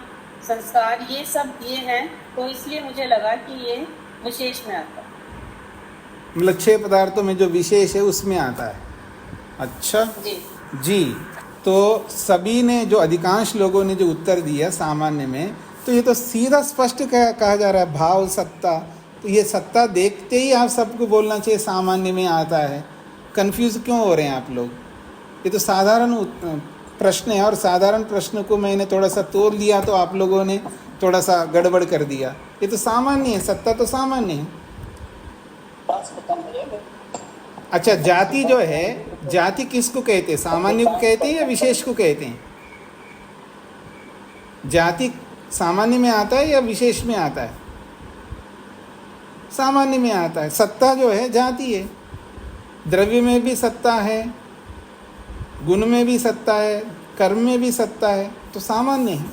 संस्कार ये सब दिए हैं, तो इसलिए मुझे लगा कि ये विशेष में आता है। मतलब 6 पदार्थों में जो विशेष है उसमें आता है। अच्छा जी जी, तो सभी ने, जो अधिकांश लोगों ने जो उत्तर दिया सामान्य में, तो ये तो सीधा स्पष्ट कहा जा रहा है भाव सत्ता। तो ये सत्ता देखते ही आप सबको बोलना चाहिए सामान्य में आता है। कंफ्यूज क्यों हो रहे हैं आप लोग? ये तो साधारण प्रश्न है, और साधारण प्रश्न को मैंने थोड़ा सा तोड़ दिया तो आप लोगों ने थोड़ा सा गड़बड़ कर दिया। ये तो सामान्य है, सत्ता तो सामान्य है। अच्छा, जाति जो है, जाति किसको कहते हैं? सामान्य को कहते हैं या विशेष को कहते हैं? जाति सामान्य में आता है या विशेष में आता है? सामान्य में आता है। सत्ता जो है जाति है। द्रव्य में भी सत्ता है, गुण में भी सत्ता है, कर्म में भी सत्ता है, तो सामान्य है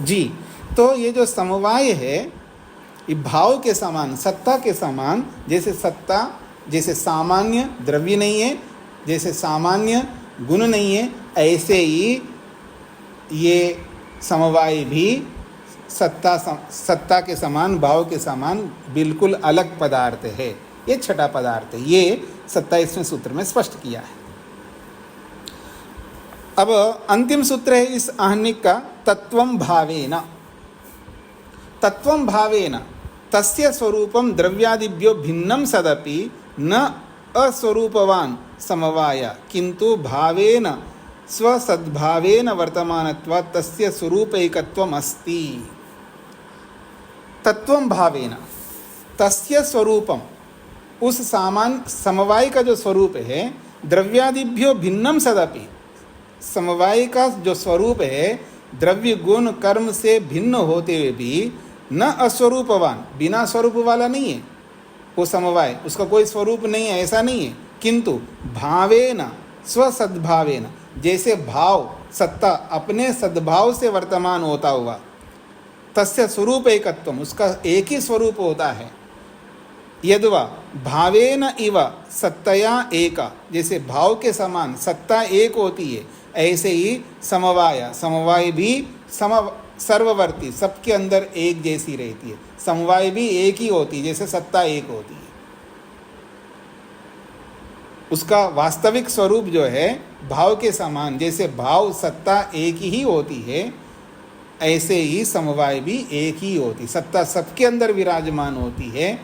जी। तो ये जो समवाय है ये भाव के समान, सत्ता के समान, जैसे सत्ता, जैसे सामान्य द्रव्य नहीं है, जैसे सामान्य गुण नहीं है, ऐसे ही ये समवाय भी सत्ता के समान, भाव के समान बिल्कुल अलग पदार्थ है। ये छठा पदार्थ है। ये 27वें सूत्र में स्पष्ट किया है। अब अंतिम सूत्र है इस आहनिक का, तत्वं भावेन। तत्वं भावेन तस्य स्वरूपं द्रव्यादिभ्यो भिन्नं सदपि न अस्वरूपवान् समवाय, किंतु भावेन स्वसद्भावेन वर्तमानत्वात् तस्य स्वरूपैकत्वम् अस्ति। तत्वं भावेन तस्य स्वरूपम, उस सामान समवाय का जो स्वरूप है, द्रव्यादिभ्यो भिन्नम सदपि, समवाय का जो स्वरूप है द्रव्य गुण कर्म से भिन्न होते हुए भी न अस्वरूपवान, बिना स्वरूप वाला नहीं है वो समवाय, उसका कोई स्वरूप नहीं है, ऐसा नहीं है। किंतु भावेन स्वसद्भावेन, जैसे भाव सत्ता अपने सद्भाव से वर्तमान होता हुआ, तस्य स्वरूप एकत्वम, उसका एक ही स्वरूप होता है। यद्वा भावेन इव सत्तया एका, जैसे भाव के समान सत्ता एक होती है, ऐसे ही समवाय, समवाय भी सर्ववर्ती, सबके अंदर एक जैसी रहती है। समवाय भी एक ही होती है, जैसे सत्ता एक होती है। उसका वास्तविक स्वरूप जो है भाव के समान, जैसे भाव सत्ता एक ही होती है, ऐसे ही समवाय भी एक ही होती। सत्ता सबके अंदर विराजमान होती है,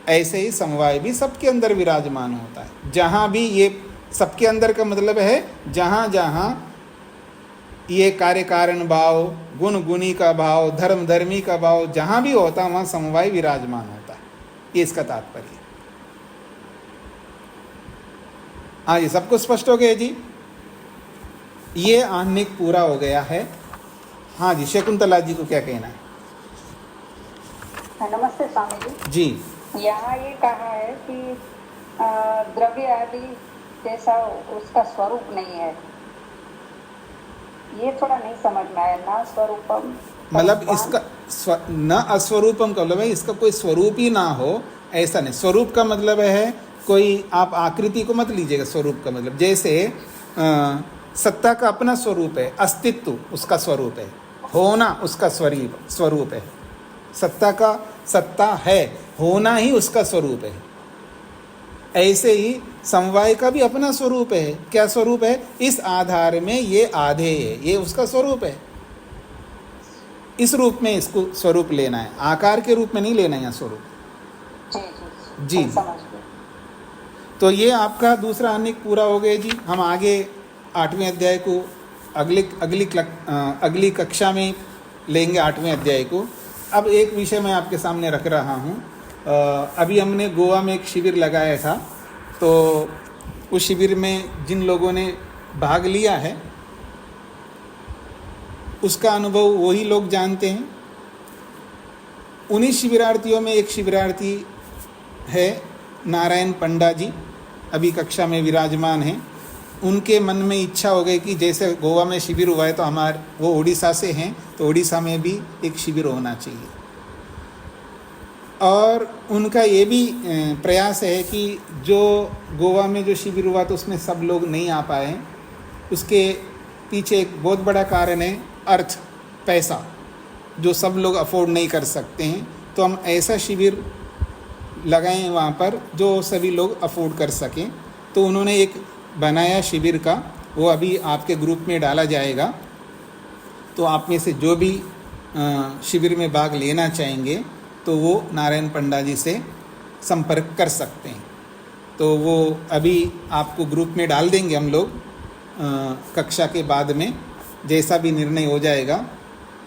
ऐसे ही समवाय भी सबके अंदर विराजमान होता है। जहाँ भी ये सबके अंदर का मतलब है, जहाँ जहाँ ये कार्य कारण भाव, गुण गुणी का भाव, धर्म धर्मी का भाव जहाँ भी होता है, वहाँ समवाय विराजमान होता है। ये इसका तात्पर्य है। हाँ जी, सबको स्पष्ट हो गया जी? ये आहनिक पूरा हो गया है। हाँ जी, शकुंतला जी को क्या कहना है? नमस्ते स्वामी जी। जी, यहाँ ये कहा है कि द्रव्य आदि जैसा उसका स्वरूप नहीं है, ये थोड़ा नहीं समझ में आया। ना स्वरूपम मतलब इसका न अस्वरूपम का मतलब है इसका कोई स्वरूप ही ना हो, ऐसा नहीं। स्वरूप का मतलब है कोई, आप आकृति को मत लीजिएगा। स्वरूप का मतलब जैसे सत्ता का अपना स्वरूप है, अस्तित्व उसका स्वरूप है, होना उसका स्वरूप है। सत्ता का सत्ता है, होना ही उसका स्वरूप है। ऐसे ही समवाय का भी अपना स्वरूप है। क्या स्वरूप है? इस आधार में ये आधे है, ये उसका स्वरूप है। इस रूप में इसको स्वरूप लेना है, आकार के रूप में नहीं लेना है स्वरूप। जी, तो ये आपका दूसरा अनेक पूरा हो गया जी। हम आगे 8वें अध्याय को अगली कक्षा में लेंगे, 8वें अध्याय को। अब एक विषय मैं आपके सामने रख रहा हूँ। अभी हमने गोवा में एक शिविर लगाया था, तो उस शिविर में जिन लोगों ने भाग लिया है उसका अनुभव वही लोग जानते हैं। उन्हीं शिविरार्थियों में एक शिविरार्थी है नारायण पंडा जी, अभी कक्षा में विराजमान हैं। उनके मन में इच्छा हो गई कि जैसे गोवा में शिविर हुआ है तो वो उड़ीसा से हैं, तो उड़ीसा में भी एक शिविर होना चाहिए। और उनका ये भी प्रयास है कि जो गोवा में जो शिविर हुआ तो उसमें सब लोग नहीं आ पाए। उसके पीछे एक बहुत बड़ा कारण है अर्थ, पैसा, जो सब लोग अफोर्ड नहीं कर सकते हैं। तो हम ऐसा शिविर लगाएं वहाँ पर जो सभी लोग अफोर्ड कर सकें। तो उन्होंने एक बनाया शिविर का, वो अभी आपके ग्रुप में डाला जाएगा। तो आप में से जो भी शिविर में भाग लेना चाहेंगे तो वो नारायण पंडा जी से संपर्क कर सकते हैं। तो वो अभी आपको ग्रुप में डाल देंगे हम लोग। कक्षा के बाद में जैसा भी निर्णय हो जाएगा,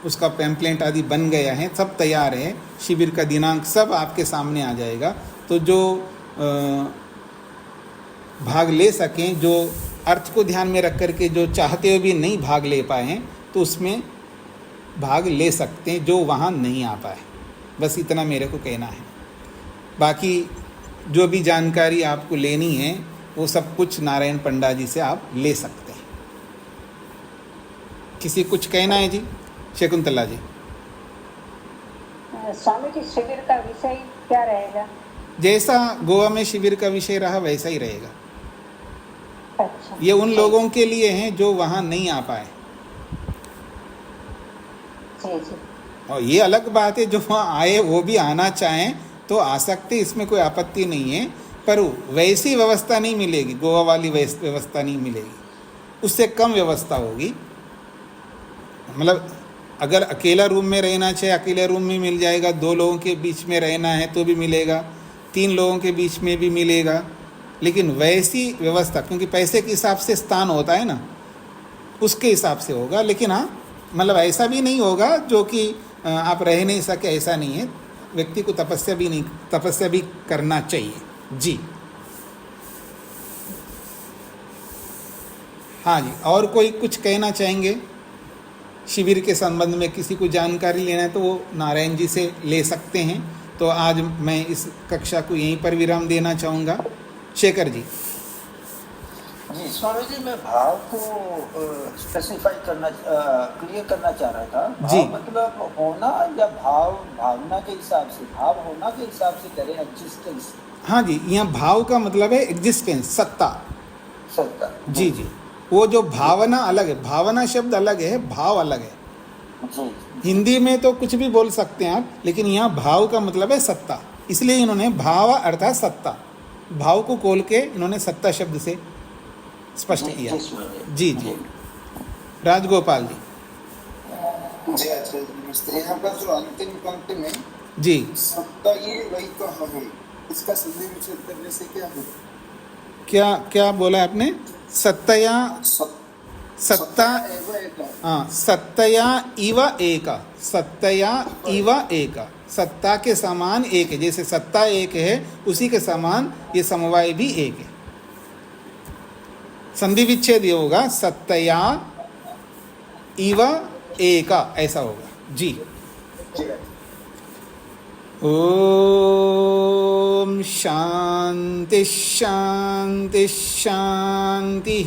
उसका पैम्पलेट आदि बन गया है, सब तैयार है, शिविर का दिनांक सब आपके सामने आ जाएगा। तो जो भाग ले सकें, जो अर्थ को ध्यान में रख करके जो चाहते हुए भी नहीं भाग ले पाए हैं, तो उसमें भाग ले सकते हैं जो वहाँ नहीं आ पाए। बस इतना मेरे को कहना है। बाकी जो भी जानकारी आपको लेनी है वो सब कुछ नारायण पंडा जी से आप ले सकते हैं। किसी कुछ कहना है जी? शकुंतला जी। स्वामी जी, शिविर का विषय क्या रहेगा? जैसा गोवा में शिविर का विषय रहा वैसा ही रहेगा। अच्छा, ये उन लोगों के लिए हैं जो वहाँ नहीं आ पाए। जी। और ये अलग बात है जो वहाँ आए वो भी आना चाहें तो आ सकते, इसमें कोई आपत्ति नहीं है। पर वैसी व्यवस्था नहीं मिलेगी, गोवा वाली व्यवस्था नहीं मिलेगी, उससे कम व्यवस्था होगी। मतलब अगर अकेला रूम में रहना चाहे अकेले रूम में मिल जाएगा, 2 लोगों के बीच में रहना है तो भी मिलेगा, 3 लोगों के बीच में भी मिलेगा। लेकिन वैसी व्यवस्था, क्योंकि पैसे के हिसाब से स्थान होता है ना, उसके हिसाब से होगा। लेकिन हाँ, मतलब ऐसा भी नहीं होगा जो कि आप रह नहीं सके, ऐसा नहीं है। व्यक्ति को तपस्या भी करना चाहिए जी। हाँ जी, और कोई कुछ कहना चाहेंगे? शिविर के संबंध में किसी को जानकारी लेना है तो वो नारायण जी से ले सकते हैं। तो आज मैं इस कक्षा को यहीं पर विराम देना चाहूँगा। शेखर जी। जी स्वामी जी, मैं भाव को स्पेसिफाई करना क्लियर करना चाह रहा था। भाव जी। मतलब होना या भावना के हिसाब से, भाव होना के हिसाब से करें, एग्जिस्टेंस। हाँ जी, यहाँ भाव का मतलब है एग्जिस्टेंस, सत्ता। सत्ता। जी जी, वो जो भावना अलग है, भावना शब्द अलग है, भाव अलग है। जी। हिंदी में तो कुछ भी बोल सकते हैं आप, लेकिन यहाँ भाव का मतलब है सत्ता, इसलिए इन्होंने भाव अर्थात सत्ता, भाव को खोल के इन्होंने सत्ता शब्द से स्पष्ट किया। जी जी। राजगोपाल जी। जी आचार्य नमस्ते। यहाँ पर जो अंतिम पंक्ति में जी सत्ता ये वही तो है, इसका संधि विच्छेद करने से क्या होगा? क्या क्या बोला आपने? सत्तया सत्ता, हाँ, सत्तया इव एक, सत्तया इव एक, सत्ता के समान एक है। जैसे सत्ता एक है उसी के समान ये समवाय भी एक है। संधि विच्छेद ये होगा सत्तया इव एका, ऐसा होगा। जी। ओम शांति शांति शांति।